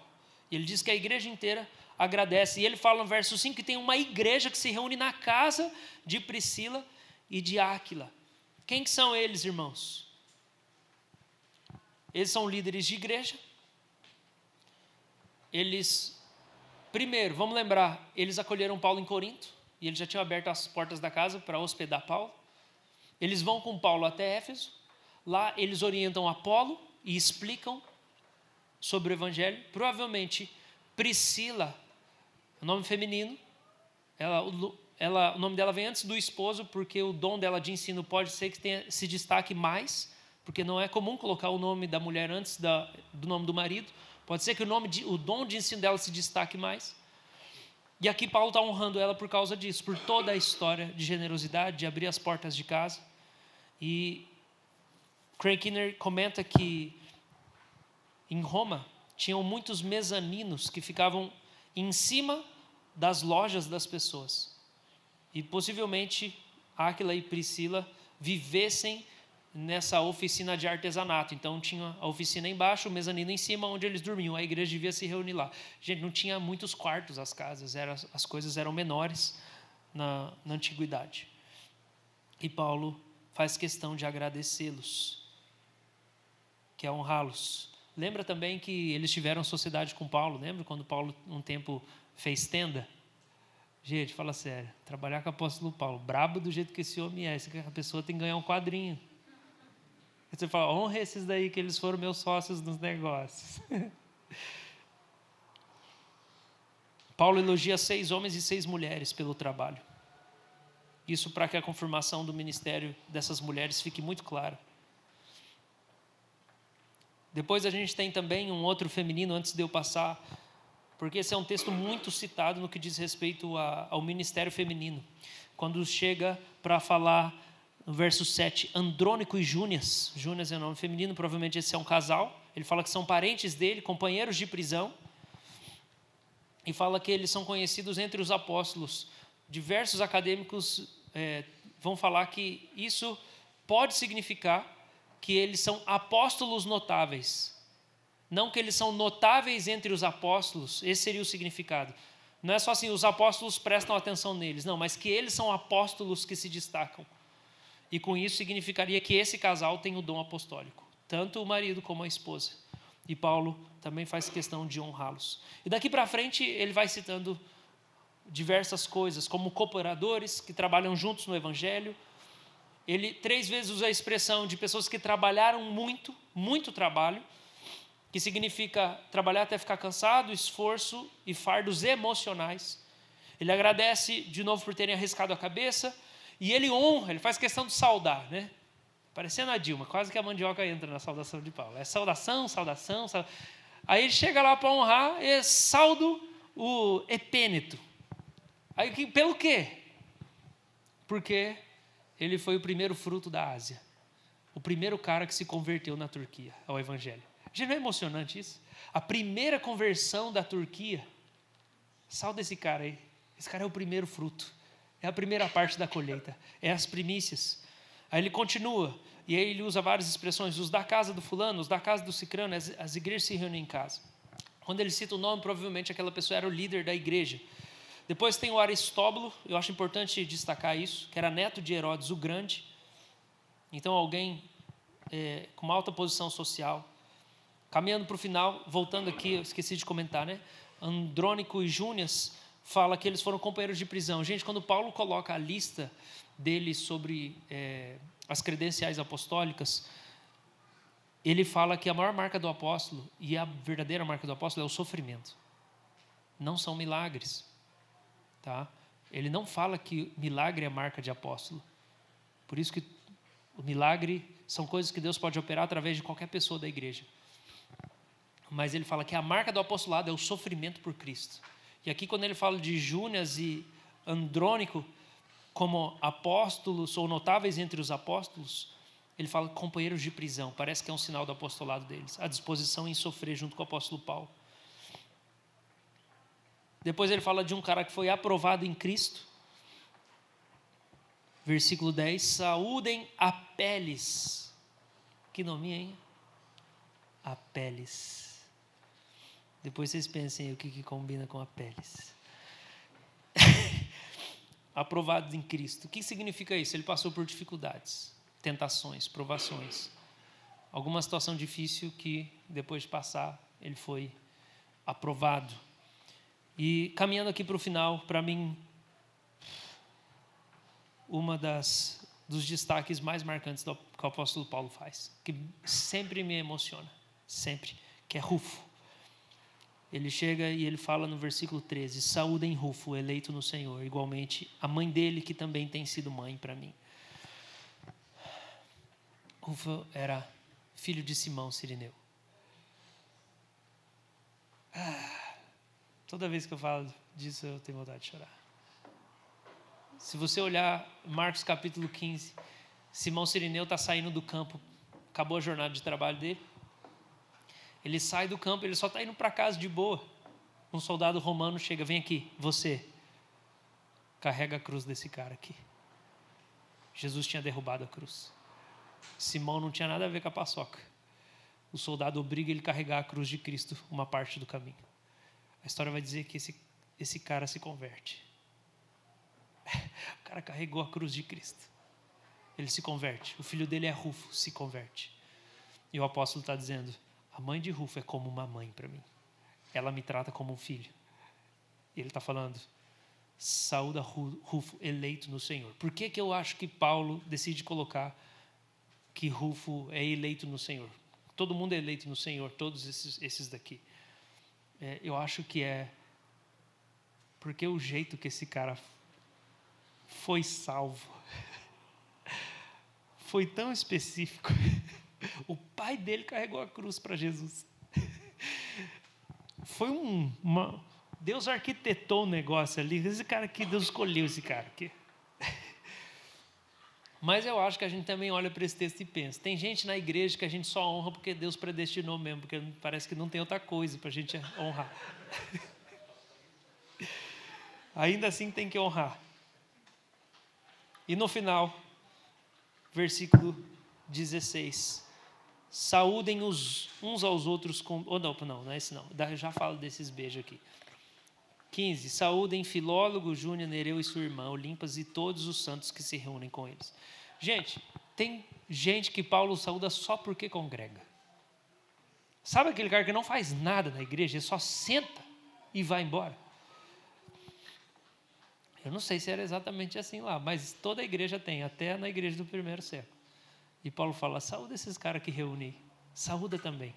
E ele diz que a igreja inteira agradece. E ele fala no verso 5 que tem uma igreja que se reúne na casa de Priscila e de Áquila. Quem que são eles, irmãos? Eles são líderes de igreja. Primeiro, vamos lembrar, eles acolheram Paulo em Corinto, e eles já tinham aberto as portas da casa para hospedar Paulo. Eles vão com Paulo até Éfeso, lá eles orientam Apolo e explicam sobre o evangelho. Provavelmente Priscila, o nome feminino, o nome dela vem antes do esposo, porque o dom dela de ensino pode ser que se destaque mais, porque não é comum colocar o nome da mulher antes do nome do marido. Pode ser que o dom de ensino dela se destaque mais. E aqui Paulo está honrando ela por causa disso, por toda a história de generosidade, de abrir as portas de casa. E Craig Kinner comenta que em Roma tinham muitos mezaninos que ficavam em cima das lojas das pessoas. E possivelmente Áquila e Priscila vivessem nessa oficina de artesanato. Então tinha a oficina embaixo, o mezanino em cima, onde eles dormiam. A igreja devia se reunir lá. Gente, não tinha muitos quartos as casas, as coisas eram menores na antiguidade. E Paulo faz questão de agradecê-los, que é honrá-los. Lembra também que eles tiveram sociedade com Paulo? Lembra quando Paulo um tempo fez tenda? Gente, fala sério, trabalhar com o apóstolo Paulo, brabo do jeito que esse homem é, a pessoa tem que ganhar um quadrinho. Você fala, honra esses daí que eles foram meus sócios nos negócios. Paulo elogia 6 homens e 6 mulheres pelo trabalho. Isso para que a confirmação do ministério dessas mulheres fique muito clara. Depois a gente tem também um outro feminino, antes de eu passar, porque esse é um texto muito citado no que diz respeito ao ministério feminino. Quando chega para falar, no verso 7, Andrônico e Júnias. Júnias é o nome feminino, provavelmente esse é um casal. Ele fala que são parentes dele, companheiros de prisão. E fala que eles são conhecidos entre os apóstolos. Diversos acadêmicos vão falar que isso pode significar que eles são apóstolos notáveis. Não que eles são notáveis entre os apóstolos, esse seria o significado. Não é só assim, os apóstolos prestam atenção neles, não, mas que eles são apóstolos que se destacam. E com isso significaria que esse casal tem o dom apostólico, tanto o marido como a esposa. E Paulo também faz questão de honrá-los. E daqui para frente ele vai citando diversas coisas, como cooperadores que trabalham juntos no evangelho. Ele 3 vezes usa a expressão de pessoas que trabalharam muito, muito trabalho, que significa trabalhar até ficar cansado, esforço e fardos emocionais. Ele agradece de novo por terem arriscado a cabeça e ele honra, ele faz questão de saudar, né? Parecendo a Dilma, quase que a mandioca entra na saudação de Paulo. É saudação, saudação, saudação. Aí ele chega lá para honrar e saudo o epêneto. Aí, pelo quê? Porque ele foi o primeiro fruto da Ásia. O primeiro cara que se converteu na Turquia ao evangelho. Já não é emocionante isso? A primeira conversão da Turquia. Salda esse cara aí. Esse cara é o primeiro fruto. É a primeira parte da colheita. É as primícias. Aí ele continua. E aí ele usa várias expressões. Os da casa do fulano, os da casa do cicrano. As igrejas se reúnem em casa. Quando ele cita o nome, provavelmente aquela pessoa era o líder da igreja. Depois tem o Aristóbulo. Eu acho importante destacar isso. Que era neto de Herodes o Grande. Então alguém com uma alta posição social. Caminhando para o final, voltando aqui, eu esqueci de comentar, né? Andrônico e Júnias fala que eles foram companheiros de prisão. Gente, quando Paulo coloca a lista deles sobre as credenciais apostólicas, ele fala que a maior marca do apóstolo e a verdadeira marca do apóstolo é o sofrimento. Não são milagres, tá? Ele não fala que milagre é marca de apóstolo. Por isso que o milagre são coisas que Deus pode operar através de qualquer pessoa da igreja. Mas ele fala que a marca do apostolado é o sofrimento por Cristo. E aqui quando ele fala de Júnias e Andrônico como apóstolos ou notáveis entre os apóstolos, ele fala companheiros de prisão. Parece que é um sinal do apostolado deles. A disposição em sofrer junto com o apóstolo Paulo. Depois ele fala de um cara que foi aprovado em Cristo. Versículo 10. Saúdem Apeles. Que nome, hein? Apeles. Depois vocês pensem o que combina com Apeles. Aprovado em Cristo. O que significa isso? Ele passou por dificuldades, tentações, provações. Alguma situação difícil que, depois de passar, ele foi aprovado. E caminhando aqui para o final, para mim, dos destaques mais marcantes que o apóstolo Paulo faz, que sempre me emociona, sempre, que é Rufo. Ele chega e ele fala no versículo 13, saúdem Rufo, eleito no Senhor, igualmente a mãe dele, que também tem sido mãe para mim. Rufo era filho de Simão Cirineu. Toda vez que eu falo disso, eu tenho vontade de chorar. Se você olhar Marcos capítulo 15, Simão Cirineu está saindo do campo, acabou a jornada de trabalho dele. Ele sai do campo, ele só está indo para casa de boa. Um soldado romano chega, vem aqui, você carrega a cruz desse cara aqui. Jesus tinha derrubado a cruz. Simão não tinha nada a ver com a paçoca. O soldado obriga ele a carregar a cruz de Cristo uma parte do caminho. A história vai dizer que esse cara se converte. O cara carregou a cruz de Cristo. Ele se converte. O filho dele é Rufo, se converte. E o apóstolo está dizendo, a mãe de Rufo é como uma mãe para mim. Ela me trata como um filho. E ele está falando, saúda Rufo, eleito no Senhor. Por que eu acho que Paulo decide colocar que Rufo é eleito no Senhor? Todo mundo é eleito no Senhor, todos esses daqui. Eu acho que é Porque o jeito que esse cara foi salvo foi tão específico. O pai dele carregou a cruz para Jesus. Foi Deus arquitetou o negócio ali. Esse cara aqui, Deus escolheu esse cara aqui. Mas eu acho que a gente também olha para esse texto e pensa. Tem gente na igreja que a gente só honra porque Deus predestinou mesmo, porque parece que não tem outra coisa para a gente honrar. Ainda assim tem que honrar. E no final, versículo 16. Saúdem uns aos outros com... não é esse não. Eu já falo desses beijos aqui. 15. Saúdem Filólogo, Júnior, Nereu e sua irmã, Olimpas e todos os santos que se reúnem com eles. Gente, tem gente que Paulo saúda só porque congrega. Sabe aquele cara que não faz nada na igreja, ele só senta e vai embora? Eu não sei se era exatamente assim lá, mas toda a igreja tem, até na igreja do primeiro século. E Paulo fala, saúda esses caras que reúnem, saúda também.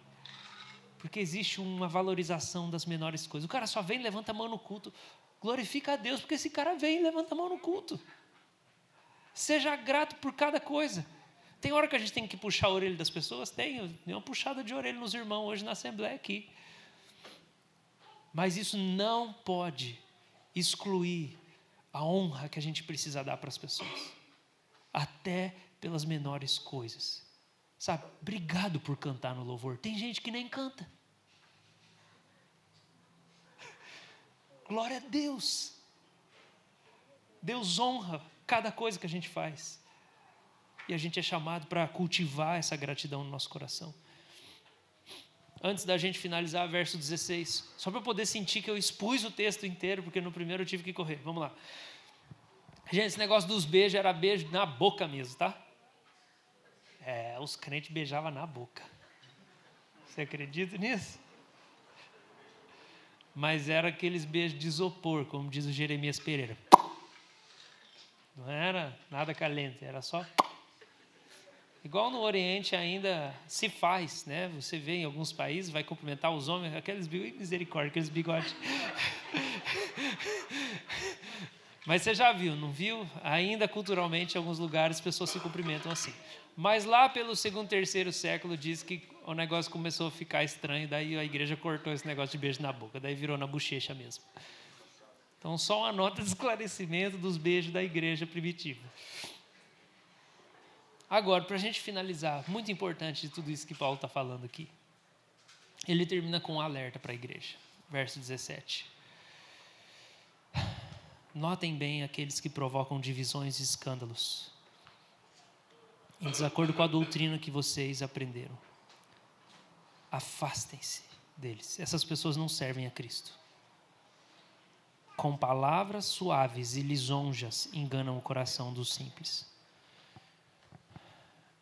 Porque existe uma valorização das menores coisas. O cara só vem e levanta a mão no culto. Glorifica a Deus, porque esse cara vem e levanta a mão no culto. Seja grato por cada coisa. Tem hora que a gente tem que puxar a orelha das pessoas? Tem uma puxada de orelha nos irmãos hoje na Assembleia aqui. Mas isso não pode excluir a honra que a gente precisa dar para as pessoas. Até pelas menores coisas. Sabe, obrigado por cantar no louvor. Tem gente que nem canta. Glória a Deus. Deus honra cada coisa que a gente faz. E a gente é chamado para cultivar essa gratidão no nosso coração. Antes da gente finalizar, verso 16. Só para eu poder sentir que eu expus o texto inteiro, porque no primeiro eu tive que correr. Vamos lá. Gente, esse negócio dos beijos era beijo na boca mesmo, tá? Os crentes beijavam na boca. Você acredita nisso? Mas era aqueles beijos de isopor, como diz o Jeremias Pereira. Não era nada calente, era só... Igual no Oriente ainda se faz, né? Você vê em alguns países, vai cumprimentar os homens, aqueles bigodes, misericórdia, aqueles bigodes. Mas você já viu, não viu? Ainda culturalmente, em alguns lugares, as pessoas se cumprimentam assim. Mas lá pelo segundo, terceiro século, diz que o negócio começou a ficar estranho, daí a igreja cortou esse negócio de beijo na boca, daí virou na bochecha mesmo. Então, só uma nota de esclarecimento dos beijos da igreja primitiva. Agora, para a gente finalizar, muito importante de tudo isso que Paulo está falando aqui, ele termina com um alerta para a igreja. Verso 17. Notem bem aqueles que provocam divisões e escândalos, em desacordo com a doutrina que vocês aprenderam. Afastem-se deles. Essas pessoas não servem a Cristo. Com palavras suaves e lisonjas enganam o coração dos simples.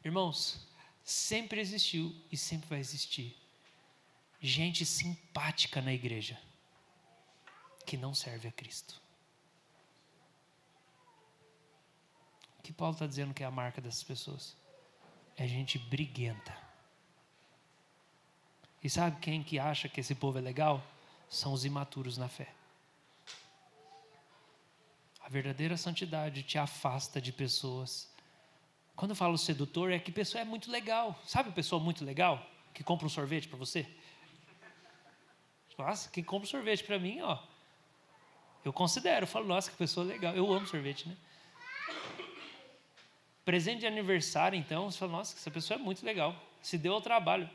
Irmãos, sempre existiu e sempre vai existir gente simpática na igreja que não serve a Cristo. O que Paulo está dizendo que é a marca dessas pessoas? É gente briguenta. E sabe quem que acha que esse povo é legal? São os imaturos na fé. A verdadeira santidade te afasta de pessoas. Quando eu falo sedutor, é que a pessoa é muito legal. Sabe a pessoa muito legal? Que compra um sorvete para você? Nossa, quem compra um sorvete para mim, ó. Eu considero, eu falo, nossa, que pessoa legal. Eu amo sorvete, né? Presente de aniversário, então, você fala, nossa, essa pessoa é muito legal. Se deu ao trabalho.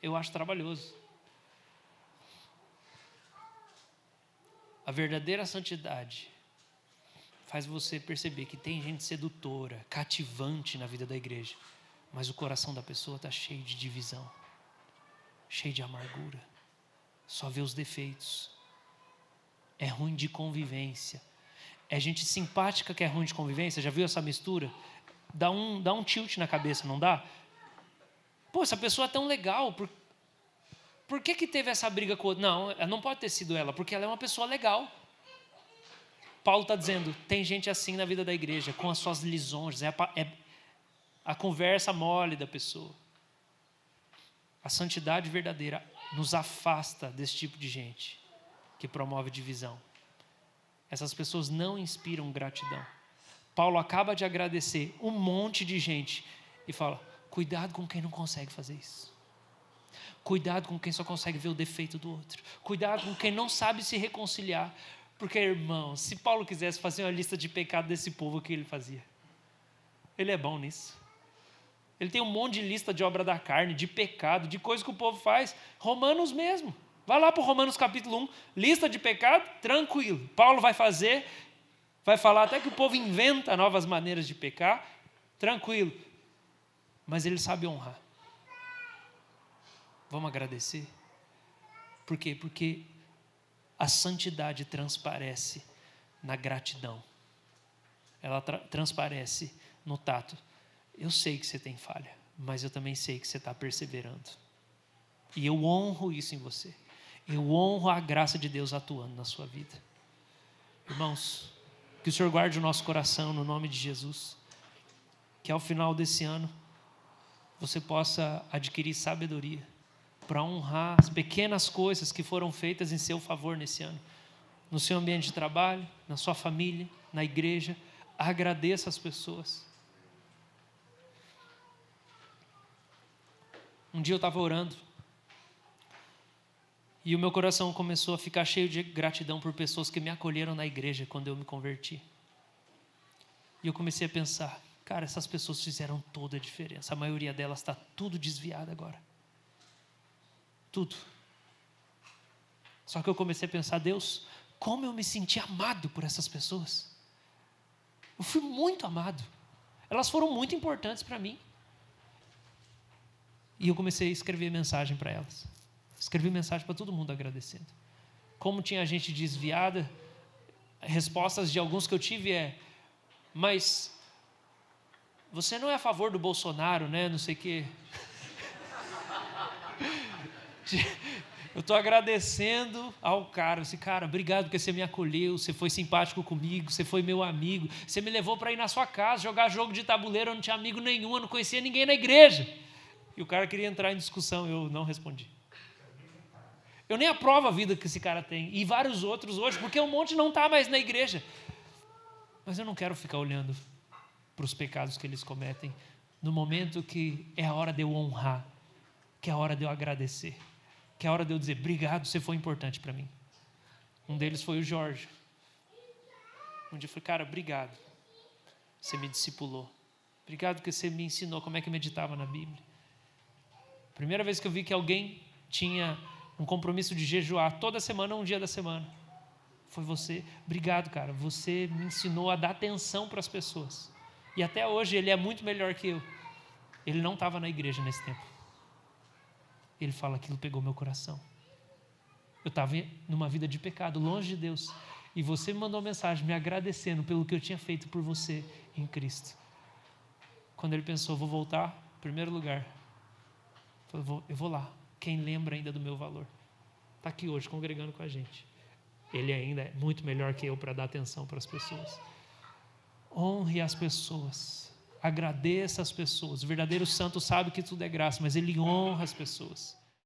Eu acho trabalhoso. A verdadeira santidade faz você perceber que tem gente sedutora, cativante na vida da igreja, mas o coração da pessoa está cheio de divisão, cheio de amargura, só vê os defeitos, é ruim de convivência, é gente simpática que é ruim de convivência. Já viu essa mistura? Dá um tilt na cabeça, não dá? Pô, essa pessoa é tão legal, por que teve essa briga com o outro? Não, não pode ter sido ela, porque ela é uma pessoa legal. Paulo está dizendo, tem gente assim na vida da igreja, com as suas lisonjas, é a conversa mole da pessoa. A santidade verdadeira nos afasta desse tipo de gente, que promove divisão. essas pessoas não inspiram gratidão. Paulo acaba de agradecer um monte de gente e fala: cuidado com quem não consegue fazer isso. Cuidado com quem só consegue ver o defeito do outro. Cuidado com quem não sabe se reconciliar. Porque, irmão, se Paulo quisesse fazer uma lista de pecados desse povo, o que ele fazia? Ele é bom nisso. Ele tem um monte de lista de obra da carne, de pecado, de coisa que o povo faz. Romanos mesmo. Vai lá para o Romanos capítulo 1, lista de pecado, tranquilo. Paulo vai fazer, vai falar até que o povo inventa novas maneiras de pecar, tranquilo. Mas ele sabe honrar. Vamos agradecer? Por quê? Porque a santidade transparece na gratidão. Ela transparece no tato. Eu sei que você tem falha, mas eu também sei que você está perseverando. E eu honro isso em você. Eu honro a graça de Deus atuando na sua vida. Irmãos, que o Senhor guarde o nosso coração no nome de Jesus. Que ao final desse ano você possa adquirir sabedoria para honrar as pequenas coisas que foram feitas em seu favor nesse ano. No seu ambiente de trabalho, na sua família, na igreja. Agradeça as pessoas. Um dia eu estava orando e o meu coração começou a ficar cheio de gratidão por pessoas que me acolheram na igreja quando eu me converti. E eu comecei a pensar, cara, essas pessoas fizeram toda a diferença. A maioria delas está tudo desviada agora. Tudo. Só que eu comecei a pensar, Deus, como eu me senti amado por essas pessoas. Eu fui muito amado. Elas foram muito importantes para mim. E eu comecei a escrever mensagem para elas. Escrevi mensagem para todo mundo agradecendo. Como tinha gente desviada, respostas de alguns que eu tive mas você não é a favor do Bolsonaro, né? Não sei o quê. Eu estou agradecendo ao cara. Eu disse, cara, obrigado porque você me acolheu, você foi simpático comigo, você foi meu amigo, você me levou para ir na sua casa, jogar jogo de tabuleiro, eu não tinha amigo nenhum, eu não conhecia ninguém na igreja. E o cara queria entrar em discussão, eu não respondi. Eu nem aprovo a vida que esse cara tem, e vários outros hoje, porque um monte não está mais na igreja. Mas eu não quero ficar olhando para os pecados que eles cometem, no momento que é a hora de eu honrar, que é a hora de eu agradecer, que é a hora de eu dizer, obrigado, você foi importante para mim. Um deles foi o Jorge. Um dia eu falei, cara, obrigado, você me discipulou. Obrigado porque você me ensinou como é que eu meditava na Bíblia. Primeira vez que eu vi que alguém tinha um compromisso de jejuar toda semana, um dia da semana, foi você. Obrigado, cara, você me ensinou a dar atenção para as pessoas. E até hoje ele é muito melhor que eu. Ele não estava na igreja nesse tempo. Ele fala, aquilo pegou meu coração. Eu estava numa vida de pecado, longe de Deus. E você me mandou uma mensagem me agradecendo pelo que eu tinha feito por você em Cristo. Quando ele pensou, vou voltar, primeiro lugar, eu vou lá. Quem lembra ainda do meu valor? Está aqui hoje, congregando com a gente. Ele ainda é muito melhor que eu para dar atenção para as pessoas. Honre as pessoas. Agradeça as pessoas. O verdadeiro santo sabe que tudo é graça, mas ele honra as pessoas.